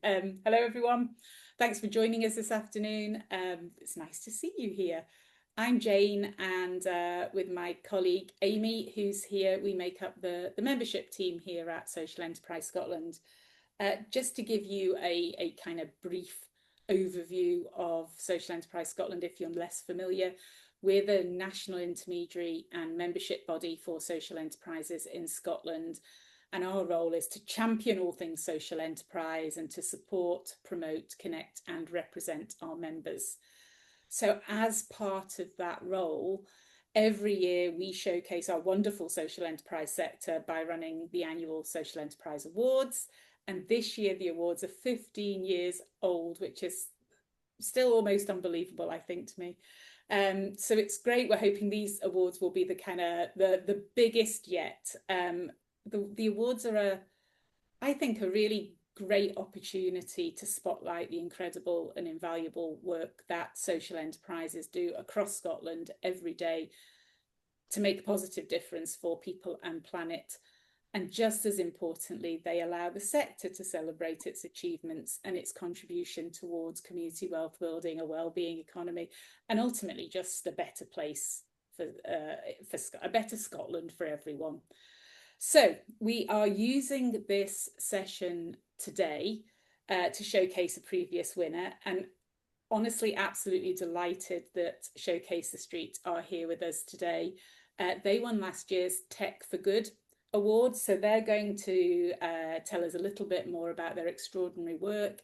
Hello, everyone. Thanks for joining us this afternoon. It's nice to see you here. I'm Jane, and with my colleague Amy, who's here, we make up the membership team here at Social Enterprise Scotland. Just to give you a kind of brief overview of Social Enterprise Scotland, if you're less familiar, we're the national intermediary and membership body for social enterprises in Scotland. And our role is to champion all things social enterprise and to support, promote, connect and represent our members. So as part of that role, every year we showcase our wonderful social enterprise sector by running the annual Social Enterprise Awards. And this year the awards are 15 years old, which is still almost unbelievable, I think, to me. So it's great. We're hoping these awards will be the kind of the biggest yet. The awards are, I think, a really great opportunity to spotlight the incredible and invaluable work that social enterprises do across Scotland every day to make a positive difference for people and planet. And just as importantly, they allow the sector to celebrate its achievements and its contribution towards community wealth building, a well-being economy, and ultimately just a better place for a better Scotland for everyone. So we are using this session today to showcase a previous winner, and honestly absolutely delighted that Showcase the Street are here with us today. They won last year's Tech for Good Award, so they're going to tell us a little bit more about their extraordinary work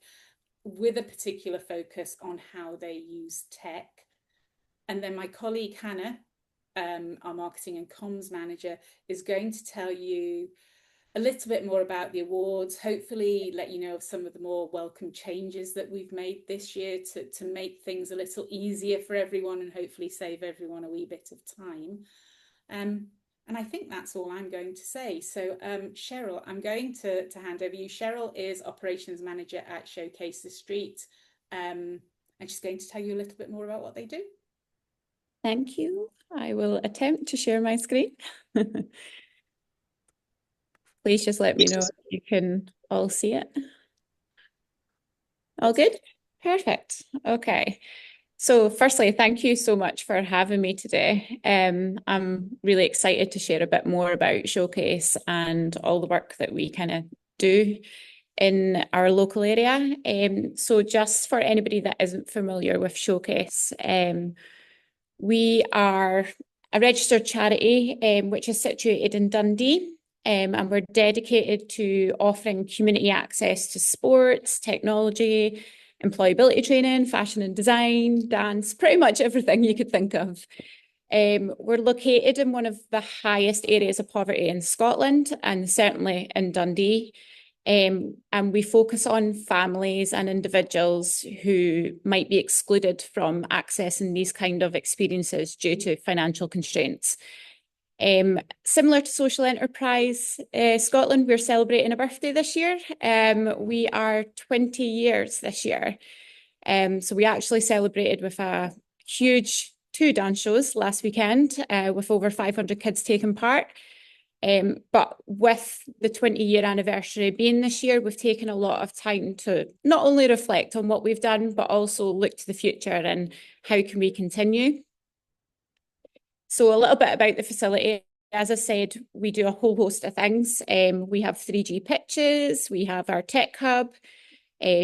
with a particular focus on how they use tech. And then my colleague Hannah, our marketing and comms manager, is going to tell you a little bit more about the awards, hopefully let you know of some of the more welcome changes that we've made this year to make things a little easier for everyone and hopefully save everyone a wee bit of time. And I think that's all I'm going to say. So Cheryl, I'm going to hand over you. Cheryl is operations manager at Showcase the Street, and she's going to tell you a little bit more about what they do. Thank you. I will attempt to share my screen. Please just let me know if you can all see it. All good? Perfect. Okay. So firstly, thank you so much for having me today. I'm really excited to share a bit more about Showcase and all the work that we kind of do in our local area. So just for anybody that isn't familiar with Showcase, we are a registered charity which is situated in Dundee, and we're dedicated to offering community access to sports, technology, employability training, fashion and design, dance, pretty much everything you could think of. We're located in one of the highest areas of poverty in Scotland and certainly in Dundee. And we focus on families and individuals who might be excluded from accessing these kind of experiences due to financial constraints. Similar to Social Enterprise Scotland, we're celebrating a birthday this year. We are 20 years this year. So we actually celebrated with a huge 2 dance shows last weekend with over 500 kids taking part. But with the 20-year anniversary being this year, we've taken a lot of time to not only reflect on what we've done, but also look to the future and how can we continue. So a little bit about the facility. As I said, we do a whole host of things. We have 3G pitches, we have our tech hub,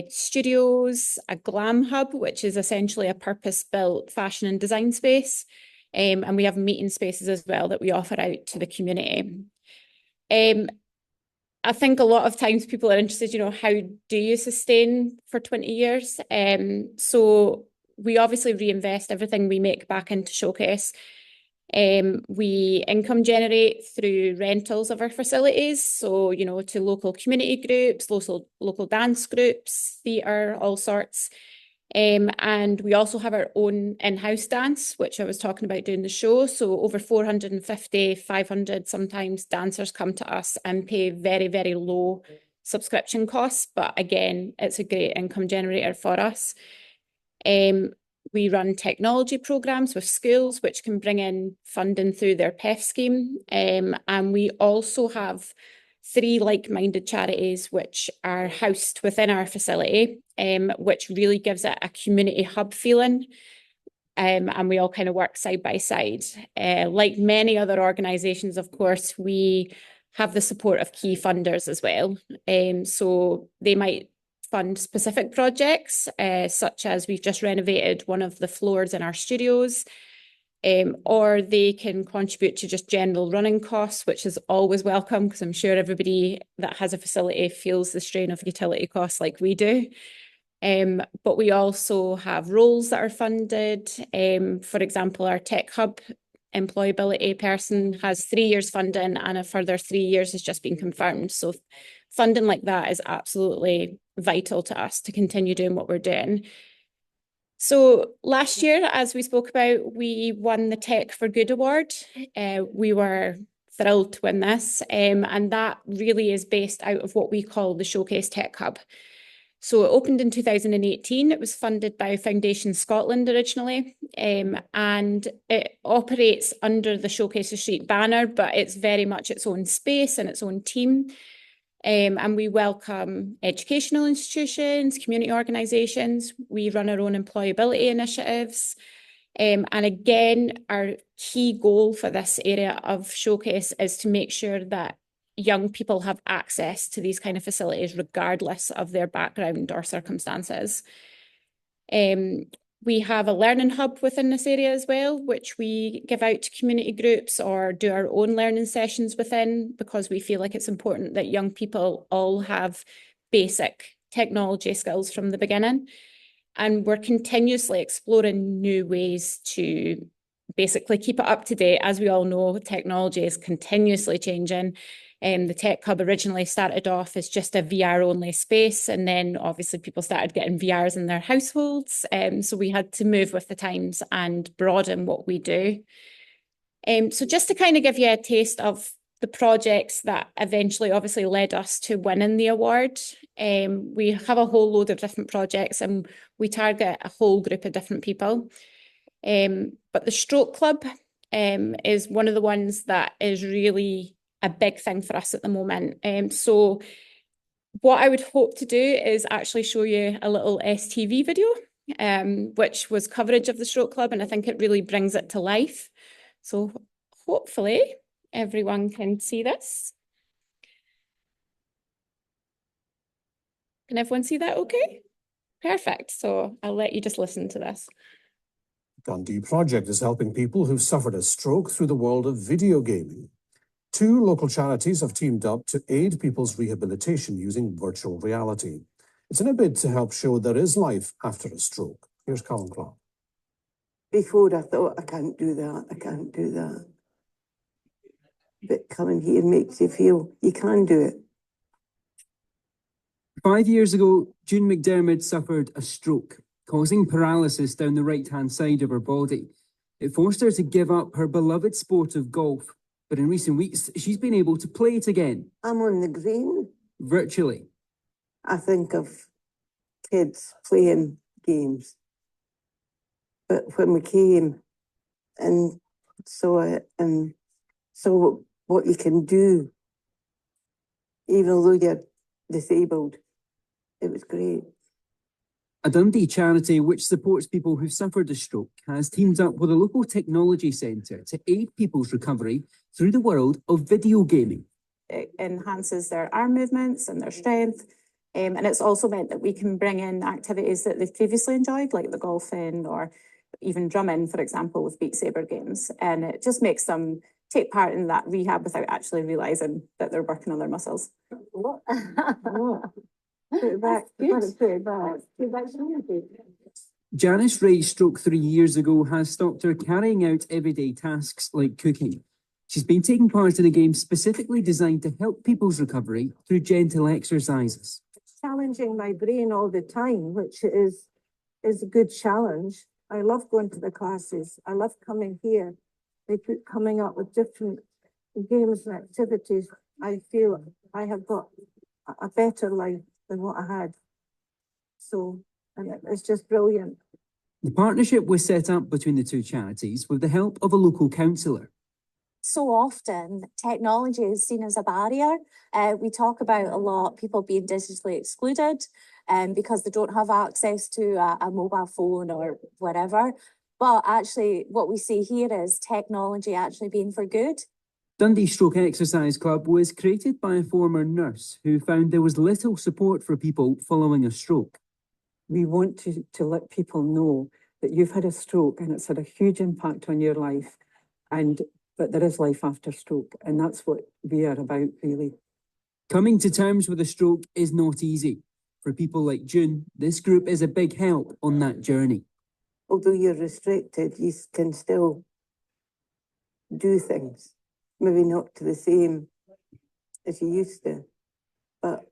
studios, a glam hub, which is essentially a purpose-built fashion and design space. And we have meeting spaces as well that we offer out to the community. I think a lot of times people are interested, how do you sustain for 20 years? So we obviously reinvest everything we make back into Showcase. We income generate through rentals of our facilities. So, to local community groups, local dance groups, theatre, all sorts. And we also have our own in-house dance, which I was talking about doing the show. So over 450, 500 sometimes dancers come to us and pay very, very low subscription costs. But again, it's a great income generator for us. We run technology programs with schools, which can bring in funding through their PEF scheme. And we also have three like-minded charities which are housed within our facility, which really gives it a community hub feeling. And we all kind of work side by side. Like many other organisations, of course, we have the support of key funders as well. So they might fund specific projects, such as we've just renovated one of the floors in our studios, or they can contribute to just general running costs, which is always welcome, because I'm sure everybody that has a facility feels the strain of utility costs like we do. But we also have roles that are funded. For example, our Tech Hub employability person has 3 years funding, and a further 3 years has just been confirmed. So funding like that is absolutely vital to us to continue doing what we're doing. So last year, as we spoke about, we won the Tech for Good award. We were thrilled to win this, and that really is based out of what we call the Showcase Tech Hub. So it opened in 2018. It was funded by Foundation Scotland originally, and it operates under the Showcase the Street banner, but it's very much its own space and its own team. And we welcome educational institutions, community organisations. We run our own employability initiatives. And again, our key goal for this area of Showcase is to make sure that young people have access to these kind of facilities, regardless of their background or circumstances. We have a learning hub within this area as well, which we give out to community groups or do our own learning sessions within, because we feel like it's important that young people all have basic technology skills from the beginning. And we're continuously exploring new ways to basically keep it up to date. As we all know, technology is continuously changing. The Tech Hub originally started off as just a VR-only space, and then obviously people started getting VRs in their households. So we had to move with the times and broaden what we do. So just to kind of give you a taste of the projects that eventually obviously led us to winning the award, we have a whole load of different projects and we target a whole group of different people. But the Stroke Club is one of the ones that is really a big thing for us at the moment. So what I would hope to do is actually show you a little STV video, which was coverage of the Stroke Club, and I think it really brings it to life. So hopefully everyone can see this. Can everyone see that okay? Perfect. So I'll let you just listen to this. Dundee Project is helping people who've suffered a stroke through the world of video gaming. 2 local charities have teamed up to aid people's rehabilitation using virtual reality. It's in a bid to help show there is life after a stroke. Here's Colin Clark. Before I thought, I can't do that, I can't do that. But coming here makes you feel you can do it. 5 years ago, June McDermott suffered a stroke, causing paralysis down the right-hand side of her body. It forced her to give up her beloved sport of golf. But in recent weeks, she's been able to play it again. I'm on the green. Virtually. I think of kids playing games. But when we came and saw it and saw what you can do, even though you're disabled, it was great. A Dundee charity which supports people who've suffered a stroke has teamed up with a local technology centre to aid people's recovery through the world of video gaming. It enhances their arm movements and their strength. And it's also meant that we can bring in activities that they've previously enjoyed, like the golfing or even drumming, for example, with Beat Saber games. And it just makes them take part in that rehab without actually realising that they're working on their muscles. What? Put it back. Put it back. Janice Ray's stroke 3 years ago has stopped her carrying out everyday tasks like cooking. She's been taking part in a game specifically designed to help people's recovery through gentle exercises. Challenging my brain all the time, which is a good challenge. I love going to the classes. I love coming here. They keep coming up with different games and activities. I feel I have got a better life than what I had. So, and it's just brilliant. The partnership was set up between the two charities with the help of a local councillor. so often technology is seen as a barrier. We talk about a lot people being digitally excluded because they don't have access to a mobile phone or whatever. But actually what we see here is technology actually being for good. Dundee Stroke Exercise Club was created by a former nurse who found there was little support for people following a stroke. We want to let people know that you've had a stroke and it's had a huge impact on your life, but there is life after stroke, and that's what we are about, really. Coming to terms with a stroke is not easy. For people like June, this group is a big help on that journey. Although you're restricted, you can still do things. Maybe not to the same as you used to, but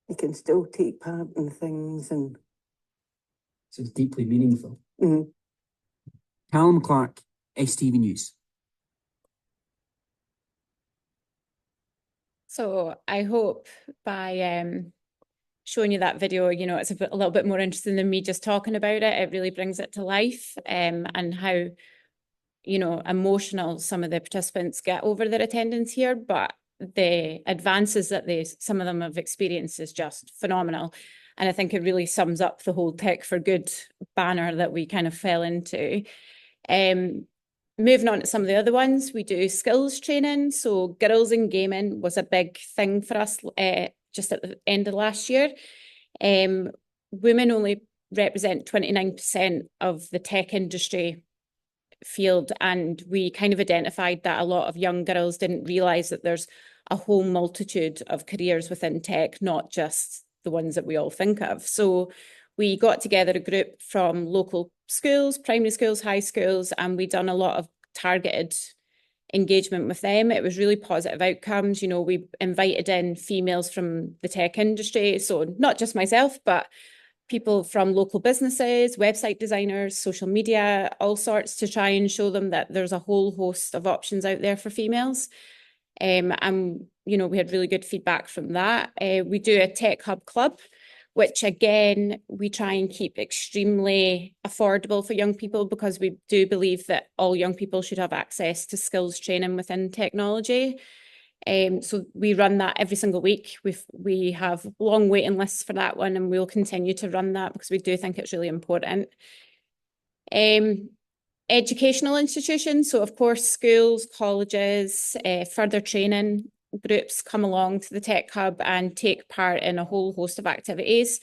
you can still take part in things. And so it's deeply meaningful. Mm-hmm. Callum Clark, STV News. So I hope by showing you that video, you know, it's a little bit more interesting than me just talking about it. It really brings it to life, and how, you know, emotional some of the participants get over their attendance here, but the advances that some of them have experienced is just phenomenal. And I think it really sums up the whole Tech for Good banner that we kind of fell into. Moving on to some of the other ones, we do skills training. So girls in gaming was a big thing for us just at the end of last year. Women only represent 29% of the tech industry field, and we kind of identified that a lot of young girls didn't realise that there's a whole multitude of careers within tech, not just the ones that we all think of. So we got together a group from local schools, primary schools, high schools, and we done a lot of targeted engagement with them. It was really positive outcomes. You know, we invited in females from the tech industry, so not just myself, but people from local businesses, website designers, social media, all sorts, to try and show them that there's a whole host of options out there for females. And, you know, we had really good feedback from that. We do a Tech Hub Club, which again, we try and keep extremely affordable for young people, because we do believe that all young people should have access to skills training within technology. So we run that every single week. We have long waiting lists for that one, and we'll continue to run that because we do think it's really important. Educational institutions, so of course schools, colleges, further training groups come along to the Tech Hub and take part in a whole host of activities.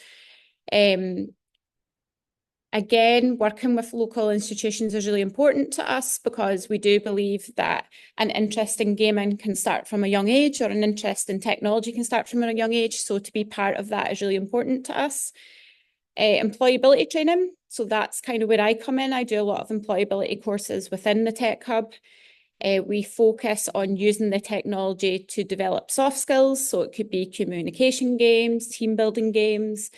Again, working with local institutions is really important to us, because we do believe that an interest in gaming can start from a young age, or an interest in technology can start from a young age. So to be part of that is really important to us. Employability training. So that's kind of where I come in. I do a lot of employability courses within the Tech Hub. We focus on using the technology to develop soft skills. So it could be communication games, team building games.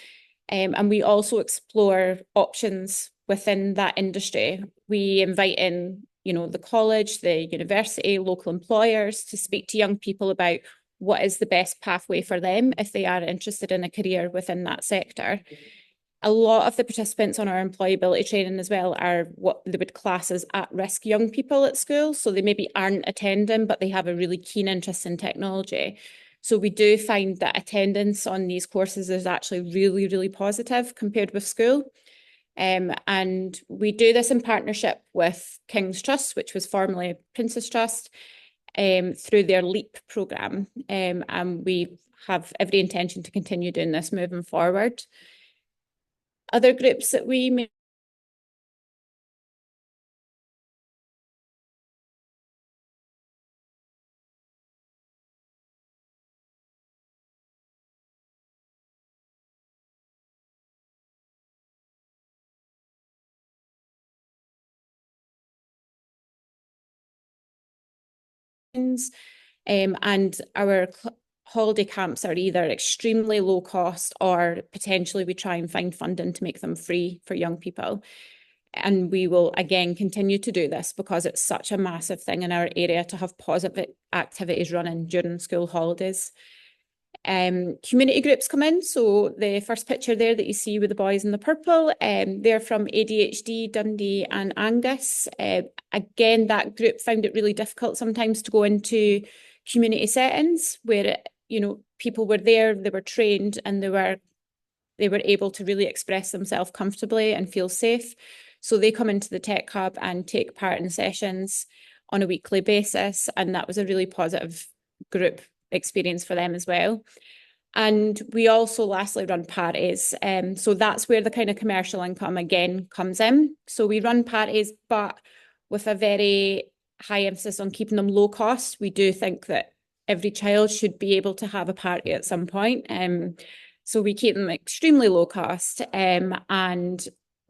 And we also explore options within that industry. We invite in, you know, the college, the university, local employers to speak to young people about what is the best pathway for them if they are interested in a career within that sector. A lot of the participants on our employability training as well are what they would class as at-risk young people at school. So they maybe aren't attending, but they have a really keen interest in technology. So we do find that attendance on these courses is actually really, really positive compared with school. And we do this in partnership with King's Trust, which was formerly Princess Trust, through their LEAP programme. And we have every intention to continue doing this moving forward. Other groups that we may and our holiday camps are either extremely low cost, or potentially we try and find funding to make them free for young people. And we will again continue to do this because it's such a massive thing in our area to have positive activities running during school holidays. Community groups come in. So the first picture there that you see with the boys in the purple, they're from ADHD, Dundee and Angus. Again, that group found it really difficult sometimes to go into community settings where, you know, people were there, they were trained and they were able to really express themselves comfortably and feel safe. So they come into the Tech Hub and take part in sessions on a weekly basis. And that was a really positive group experience for them as well. And we also lastly run parties. So that's where the kind of commercial income again comes in. So we run parties, but with a very high emphasis on keeping them low cost. We do think that every child should be able to have a party at some point. So we keep them extremely low cost, and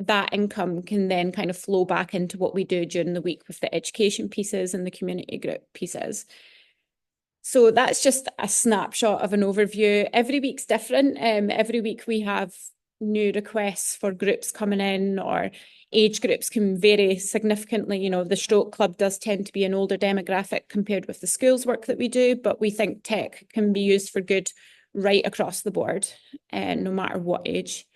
that income can then kind of flow back into what we do during the week with the education pieces and the community group pieces. So that's just a snapshot of an overview. Every week's different. Every week we have new requests for groups coming in, or age groups can vary significantly. You know, the stroke club does tend to be an older demographic compared with the schools work that we do, but we think tech can be used for good right across the board, no matter what age.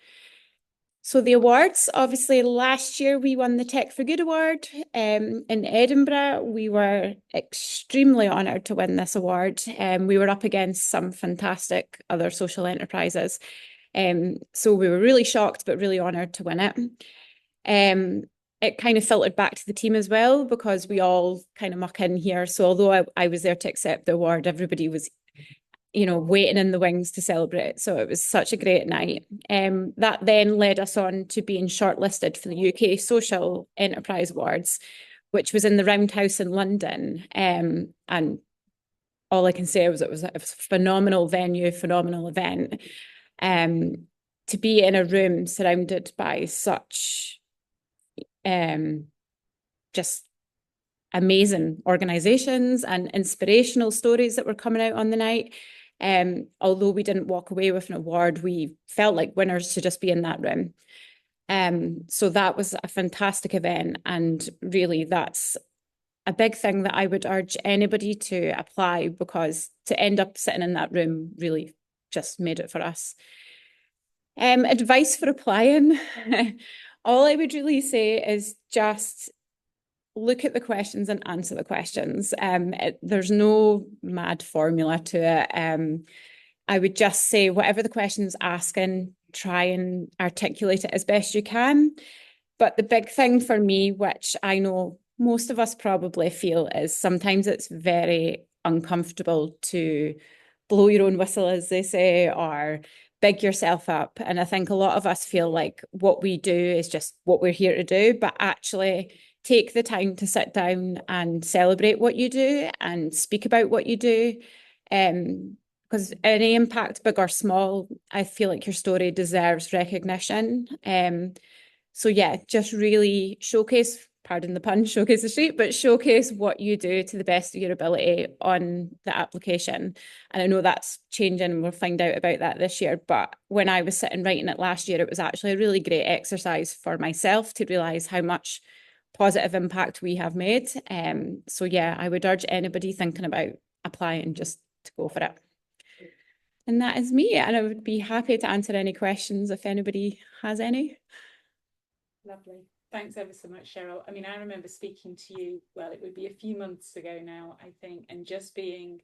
So the awards, obviously last year we won the Tech for Good award in Edinburgh. We were extremely honoured to win this award. We were up against some fantastic other social enterprises. So we were really shocked, but really honoured to win it. It kind of filtered back to the team as well, because we all kind of muck in here. So although I was there to accept the award, everybody was, you know, waiting in the wings to celebrate. So it was such a great night. That then led us on to being shortlisted for the UK Social Enterprise Awards, which was in the Roundhouse in London. And all I can say was it was a phenomenal venue, phenomenal event. To be in a room surrounded by such just amazing organisations and inspirational stories that were coming out on the night. Although we didn't walk away with an award, we felt like winners to just be in that room. So that was a fantastic event, and really that's a big thing that I would urge anybody to apply, because to end up sitting in that room really just made it for us. Advice for applying. All I would really say is just look at the questions and answer the questions. There's no mad formula to it. I would just say whatever the question's asking, try and articulate it as best you can. But the big thing for me, which I know most of us probably feel, is sometimes it's very uncomfortable to blow your own whistle, as they say, or big yourself up. And I think a lot of us feel like what we do is just what we're here to do, but actually take the time to sit down and celebrate what you do and speak about what you do. Because any impact, big or small, I feel like your story deserves recognition. So yeah, just really showcase, pardon the pun, showcase the street, but showcase what you do to the best of your ability on the application. And I know that's changing and we'll find out about that this year. But when I was sitting writing it last year, it was actually a really great exercise for myself to realise how much positive impact we have made. So yeah, I would urge anybody thinking about applying just to go for it. And that is me. And I would be happy to answer any questions if anybody has any. Lovely. Thanks ever so much, Cheryl. I mean, I remember speaking to you, well, it would be a few months ago now, I think, and just being,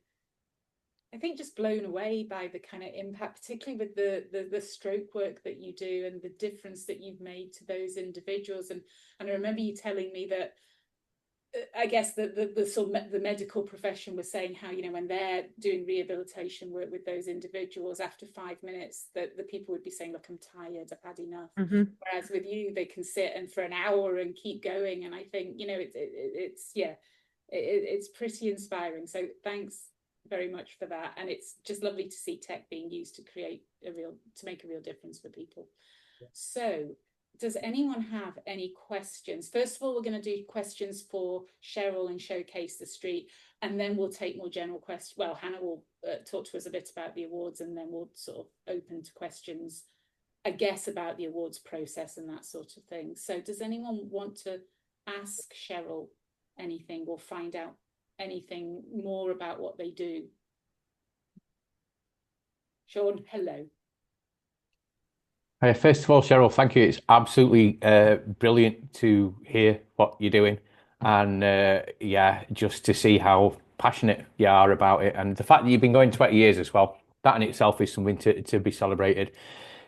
I think, just blown away by the kind of impact, particularly with the stroke work that you do and the difference that you've made to those individuals. And I remember you telling me that, I guess the sort of the medical profession was saying how, you know, when they're doing rehabilitation work with those individuals, after 5 minutes, that the people would be saying, look, I'm tired, I've had enough. Mm-hmm. Whereas with you, they can sit and for an hour and keep going. And I think, you know, it's pretty inspiring. So thanks very much for that. And it's just lovely to see tech being used to make a real difference for people. Yeah. So does anyone have any questions? First of all, we're going to do questions for Cheryl and Showcase the Street, and then we'll take more general questions. Well, Hannah will talk to us a bit about the awards, and then we'll sort of open to questions, I guess, about the awards process and that sort of thing. So does anyone want to ask Cheryl anything or find out anything more about what they do? Sean, hello. First of all, Cheryl, thank you. It's absolutely brilliant to hear what you're doing, and yeah, just to see how passionate you are about it, and the fact that you've been going 20 years as well. That in itself is something to be celebrated.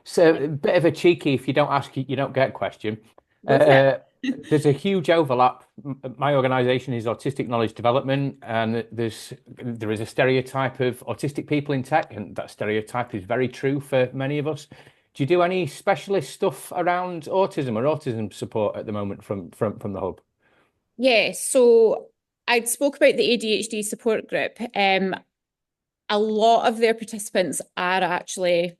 So, a bit of a cheeky, if you don't ask, you don't get question. There's a huge overlap. My organisation is Autistic Knowledge Development, and there is a stereotype of autistic people in tech, and that stereotype is very true for many of us. Do you do any specialist stuff around autism or autism support at the moment from the hub? Yeah, so I spoke about the ADHD support group. A lot of their participants are actually,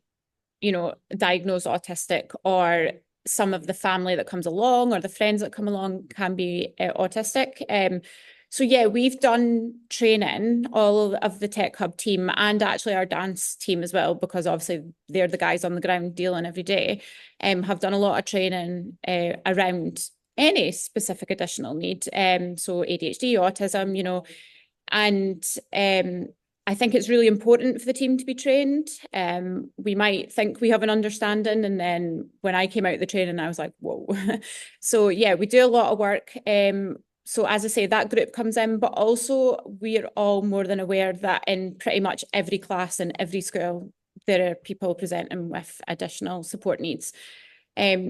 diagnosed autistic, or some of the family that comes along or the friends that come along can be autistic. So yeah, we've done training, all of the Tech Hub team and actually our dance team as well, because obviously they're the guys on the ground dealing every day, have done a lot of training around any specific additional need. So ADHD, autism, and I think it's really important for the team to be trained. We might think we have an understanding, and then when I came out of the training, I was like, whoa. So yeah, we do a lot of work. So as I say, that group comes in, but also we're all more than aware that in pretty much every class in every school, there are people presenting with additional support needs.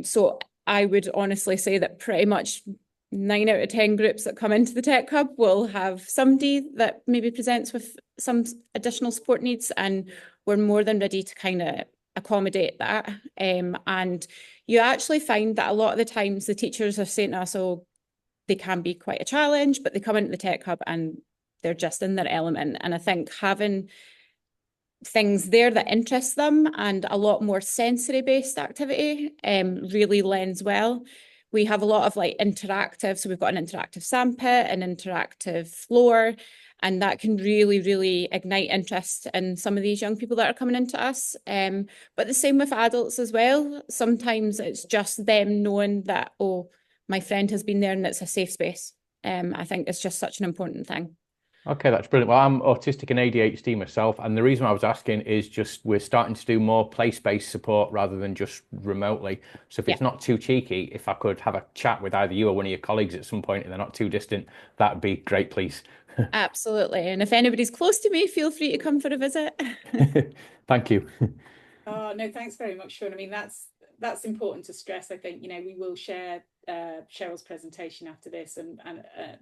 So I would honestly say that pretty much 9 out of 10 groups that come into the Tech Hub will have somebody that maybe presents with some additional support needs, and we're more than ready to kind of accommodate that. And you actually find that a lot of the times the teachers are saying to us, oh, they can be quite a challenge, but they come into the Tech Hub and they're just in their element. And I think having things there that interest them and a lot more sensory-based activity really lends well. We have a lot of interactive, so we've got an interactive sandpit, an interactive floor, and that can really, really ignite interest in some of these young people that are coming into us. But the same with adults as well. Sometimes it's just them knowing that, oh, my friend has been there and it's a safe space. I think it's just such an important thing. Okay, that's brilliant. Well, I'm autistic and ADHD myself, and the reason I was asking is just we're starting to do more place-based support rather than just remotely. So if it's not too cheeky, if I could have a chat with either you or one of your colleagues at some point and they're not too distant, that'd be great, please. Absolutely. And if anybody's close to me, feel free to come for a visit. Thank you. Oh, no, thanks very much, Sean. I mean, that's important to stress. I think, we will share Cheryl's presentation after this, and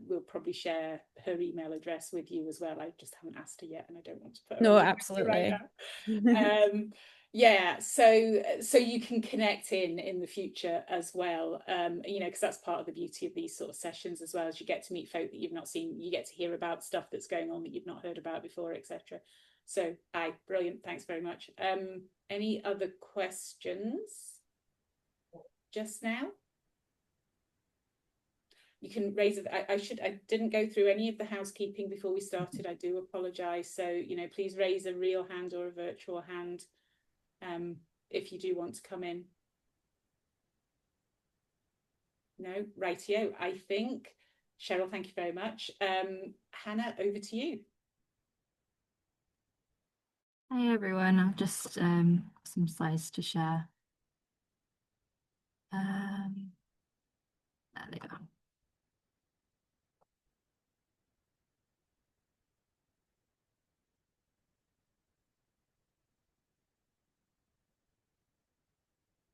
we'll probably share her email address with you as well. I just haven't asked her yet, and I don't want to put her No, on absolutely. right now. Yeah, so you can connect in the future as well, because that's part of the beauty of these sort of sessions as well, as you get to meet folk that you've not seen, you get to hear about stuff that's going on that you've not heard about before, etc. So, brilliant. Thanks very much. Any other questions just now? You can raise it. I didn't go through any of the housekeeping before we started. I do apologise. So, please raise a real hand or a virtual hand if you do want to come in. No, rightio. I think, Cheryl, thank you very much. Hannah, over to you. Hey everyone, I've just some slides to share. There they go.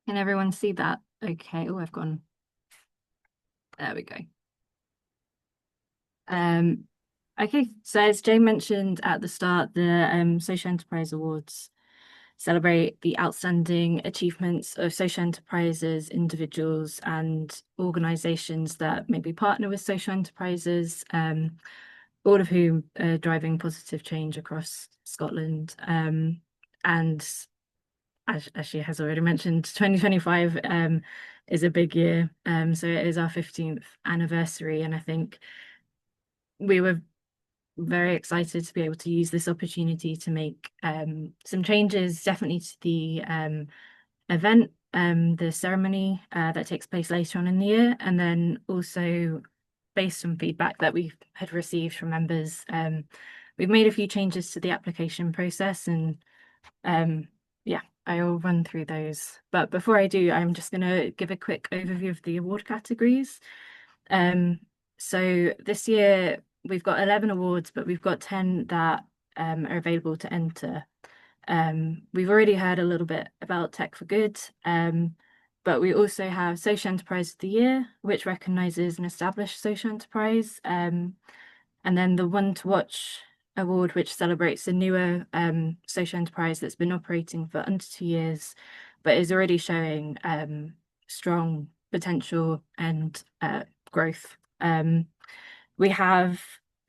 Can everyone see that? Okay. Oh, I've gone. There we go. Okay, so as Jayne mentioned at the start, the Social Enterprise Awards celebrate the outstanding achievements of social enterprises, individuals and organisations that maybe partner with social enterprises, all of whom are driving positive change across Scotland. And as she has already mentioned, 2025 is a big year. So it is our 15th anniversary, and I think we were very excited to be able to use this opportunity to make some changes, definitely to the event, the ceremony that takes place later on in the year, and then also based on feedback that we had received from members, we've made a few changes to the application process, and Yeah, I'll run through those. But before I do, I'm just going to give a quick overview of the award categories. So this year we've got 11 awards, but we've got 10 that are available to enter. We've already heard a little bit about Tech for Good, but we also have Social Enterprise of the Year, which recognises an established social enterprise, and then the One to Watch award, which celebrates a newer social enterprise that's been operating for under 2 years, but is already showing strong potential and growth. We have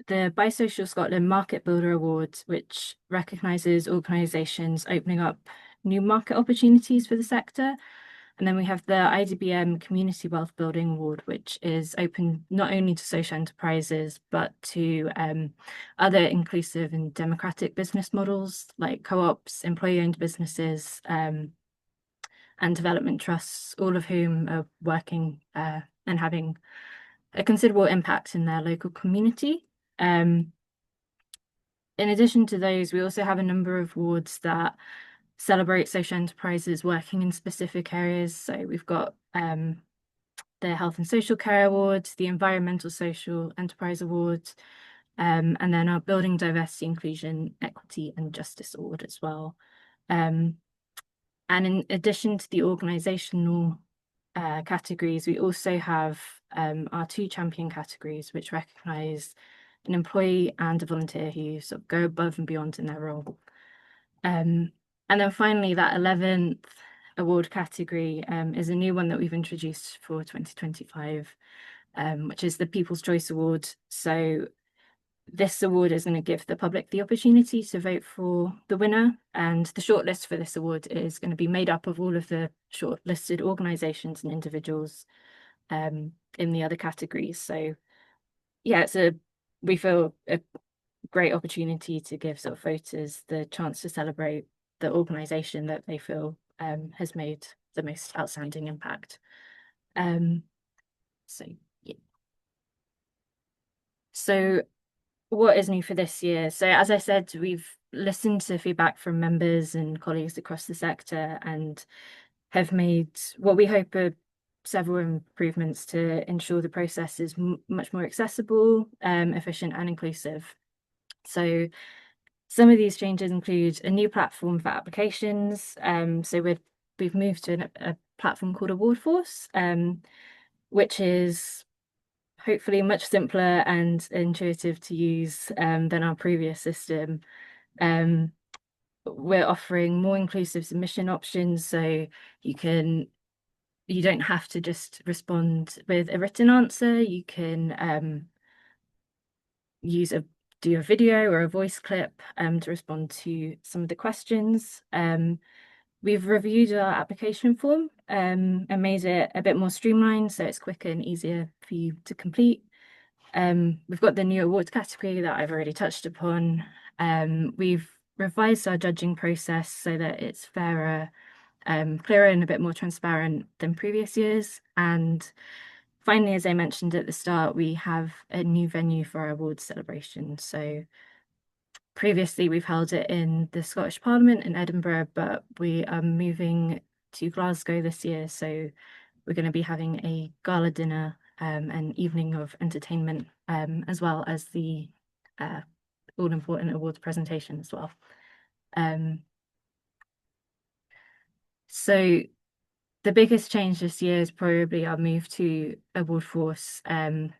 the Bisocial Scotland Market Builder Award, which recognises organisations opening up new market opportunities for the sector. And then we have the IDBM Community Wealth Building Award, which is open not only to social enterprises, but to other inclusive and democratic business models like co-ops, employee-owned businesses, and development trusts, all of whom are working and having a considerable impact in their local community. In addition to those, we also have a number of awards that celebrate social enterprises working in specific areas. So we've got the Health and Social Care Award, the Environmental Social Enterprise Award, and then our Building Diversity, Inclusion, Equity and Justice Award as well. And in addition to the organisational categories, we also have our 2 champion categories, which recognise an employee and a volunteer who sort of go above and beyond in their role. And then finally, that 11th award category is a new one that we've introduced for 2025, which is the People's Choice Award. So this award is going to give the public the opportunity to vote for the winner, and the shortlist for this award is going to be made up of all of the shortlisted organisations and individuals in the other categories. So yeah, we feel a great opportunity to give sort of voters the chance to celebrate the organisation that they feel has made the most outstanding impact. So yeah. So what is new for this year? So as I said, we've listened to feedback from members and colleagues across the sector and have made what we hope are several improvements to ensure the process is much more accessible, efficient and inclusive. So some of these changes include a new platform for applications. So we've moved to a platform called AwardForce, which is hopefully much simpler and intuitive to use than our previous system. We're offering more inclusive submission options, so you don't have to just respond with a written answer. You can do a video or a voice clip to respond to some of the questions. We've reviewed our application form and made it a bit more streamlined, so it's quicker and easier for you to complete. We've got the new awards category that I've already touched upon. We've revised our judging process so that it's fairer, clearer and a bit more transparent than previous years. And finally, as I mentioned at the start, we have a new venue for our awards celebration. So previously we've held it in the Scottish Parliament in Edinburgh, but we are moving to Glasgow this year. So we're going to be having a gala dinner, an evening of entertainment, as well as the all-important awards presentation as well. So the biggest change this year is probably our move to AwardForce,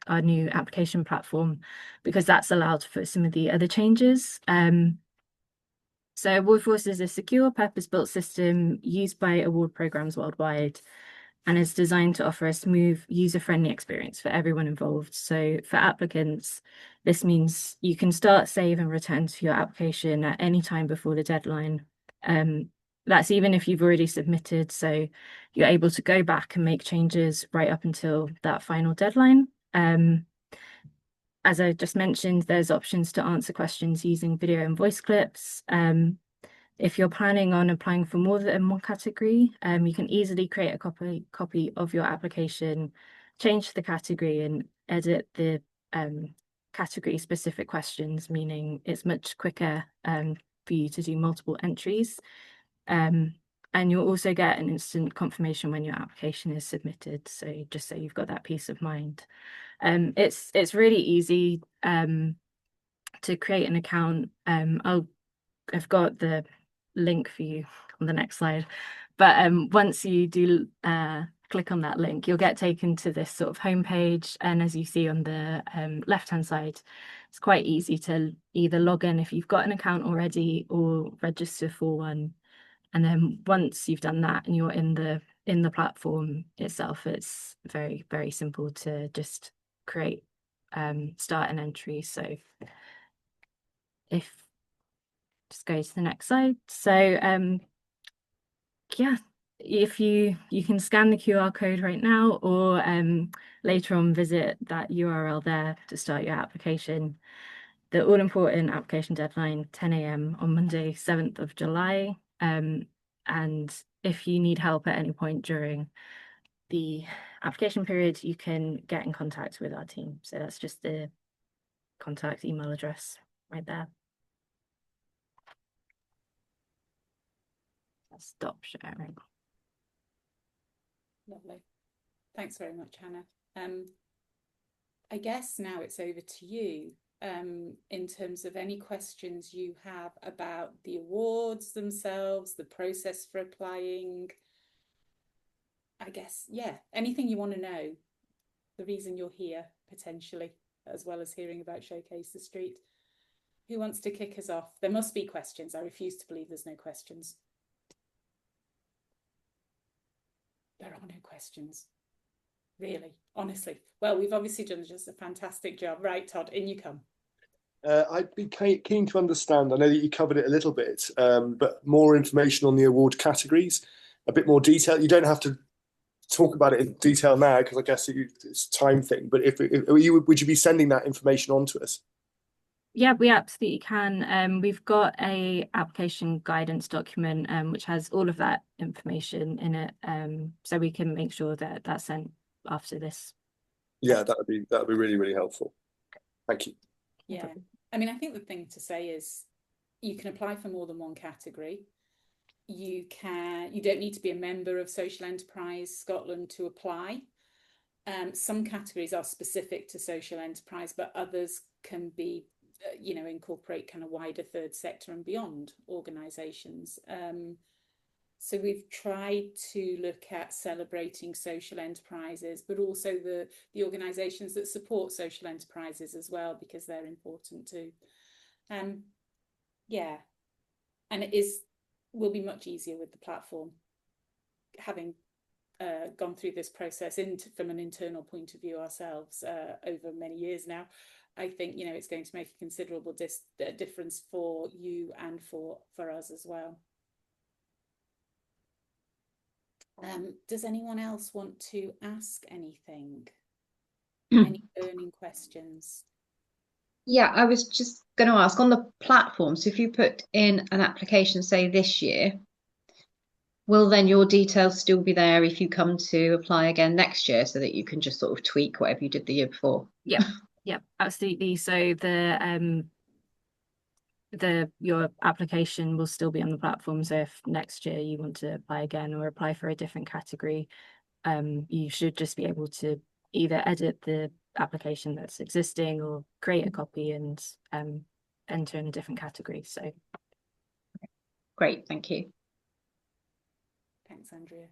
our new application platform, because that's allowed for some of the other changes. So AwardForce is a secure, purpose-built system used by award programs worldwide, and is designed to offer a smooth, user-friendly experience for everyone involved. So for applicants, this means you can start, save and return to your application at any time before the deadline. That's even if you've already submitted, so you're able to go back and make changes right up until that final deadline. As I just mentioned, there's options to answer questions using video and voice clips. If you're planning on applying for more than one category, you can easily create a copy of your application, change the category and edit the category specific questions, meaning it's much quicker for you to do multiple entries. And you'll also get an instant confirmation when your application is submitted. So just so you've got that peace of mind. It's really easy to create an account. I've got the link for you on the next slide. But once you do click on that link, you'll get taken to this sort of homepage. And as you see on the left-hand side, it's quite easy to either log in if you've got an account already or register for one. And then once you've done that and you're in the platform itself, it's very, very simple to just create, start an entry. So if just go to the next slide. So yeah, if you can scan the QR code right now, or later on visit that URL there to start your application. The all important application deadline 10 a.m. on Monday 7th of July. And if you need help at any point during the application period, you can get in contact with our team. So that's just the contact email address right there. I'll stop sharing. Lovely. Thanks very much, Hannah. I guess now it's over to you in terms of any questions you have about the awards themselves, the process for applying. I guess, yeah, anything you want to know, the reason you're here potentially, as well as hearing about Showcase the Street. Who wants to kick us off? There must be questions. I refuse to believe there's no questions. There are no questions. Really, honestly. Well, we've obviously done just a fantastic job. Right, Todd, in you come. I'd be keen to understand, I know that you covered it a little bit, but more information on the award categories, a bit more detail. You don't have to talk about it in detail now, because I guess it's a time thing, but would you be sending that information on to us? Yeah, we absolutely can. We've got a application guidance document which has all of that information in it, so we can make sure that that's sent after this. Yeah, that would be really, really helpful. Thank you. Yeah, I mean, I think the thing to say is you can apply for more than one category. You don't need to be a member of Social Enterprise Scotland to apply. Some categories are specific to social enterprise, but others can be, incorporate kind of wider third sector and beyond organisations. So we've tried to look at celebrating social enterprises, but also the organisations that support social enterprises as well, because they're important too. Yeah, and it will be much easier with the platform, having gone through this process from an internal point of view ourselves over many years now. I think it's going to make a considerable difference for you and for us as well. Does anyone else want to ask anything? Any burning questions? Yeah, I was just going to ask on the platform. So if you put in an application, say this year, will then your details still be there if you come to apply again next year, so that you can just sort of tweak whatever you did the year before? Yeah, absolutely. So your application will still be on the platform. So if next year you want to apply again or apply for a different category, you should just be able to either edit the application that's existing or create a copy and enter in a different category. So great, thank you. Thanks, Andrea.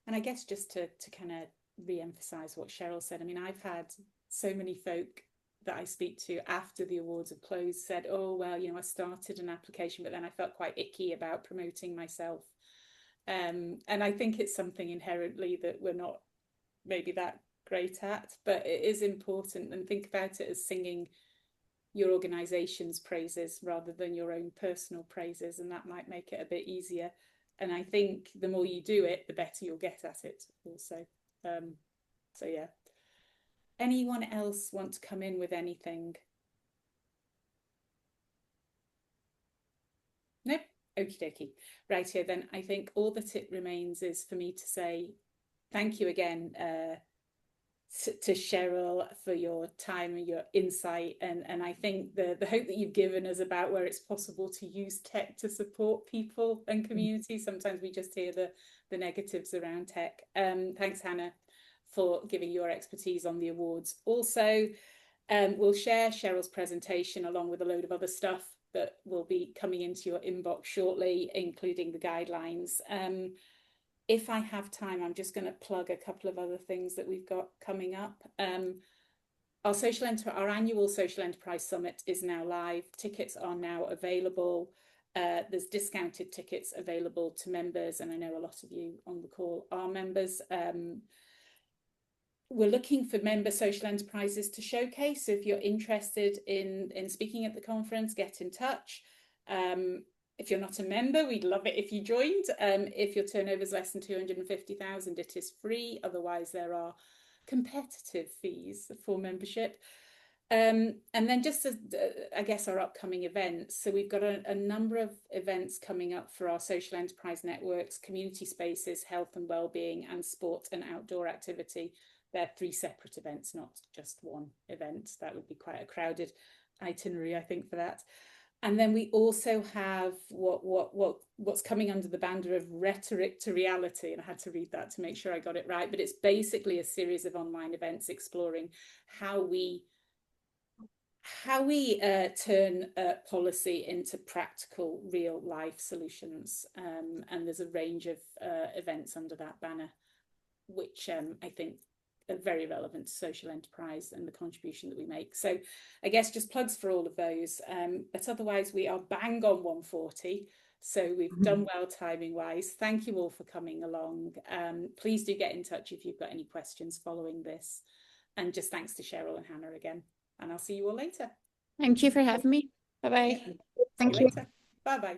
And I guess just to kind of re-emphasize what Cheryl said, I mean, I've had so many folk that I speak to after the awards have closed said, oh, well, I started an application, but then I felt quite icky about promoting myself. And I think it's something inherently that we're not maybe that great at, but it is important. And think about it as singing your organisation's praises rather than your own personal praises, and that might make it a bit easier. And I think the more you do it, the better you'll get at it also. So yeah. Anyone else want to come in with anything? Nope. Okie dokie. Right here then, I think all that it remains is for me to say thank you again to Cheryl for your time and your insight. And I think the hope that you've given us about where it's possible to use tech to support people and communities. Sometimes we just hear the negatives around tech. Thanks, Hannah, for giving your expertise on the awards. Also, we'll share Cheryl's presentation along with a load of other stuff that will be coming into your inbox shortly, including the guidelines. If I have time, I'm just going to plug a couple of other things that we've got coming up. Our annual Social Enterprise Summit is now live. Tickets are now available. There's discounted tickets available to members, and I know a lot of you on the call are members. We're looking for member social enterprises to showcase. So if you're interested in speaking at the conference, get in touch. If you're not a member, we'd love it if you joined. If your turnover is less than 250,000, it is free. Otherwise, there are competitive fees for membership. And then just as, I guess, our upcoming events. So we've got a number of events coming up for our social enterprise networks, community spaces, health and wellbeing, and sport and outdoor activity. They're 3 separate events, not just one event. That would be quite a crowded itinerary, I think, for that. And then we also have what's coming under the banner of rhetoric to reality. And I had to read that to make sure I got it right. But it's basically a series of online events exploring how we turn policy into practical, real life solutions. And there's a range of events under that banner, which I think are very relevant to social enterprise and the contribution that we make. So I guess just plugs for all of those. But otherwise, we are bang on 1:40. So we've done well timing wise. Thank you all for coming along. Please do get in touch if you've got any questions following this. And just thanks to Cheryl and Hannah again. And I'll see you all later. Thank you for having me. Bye-bye. Thank See you you. later. Bye-bye.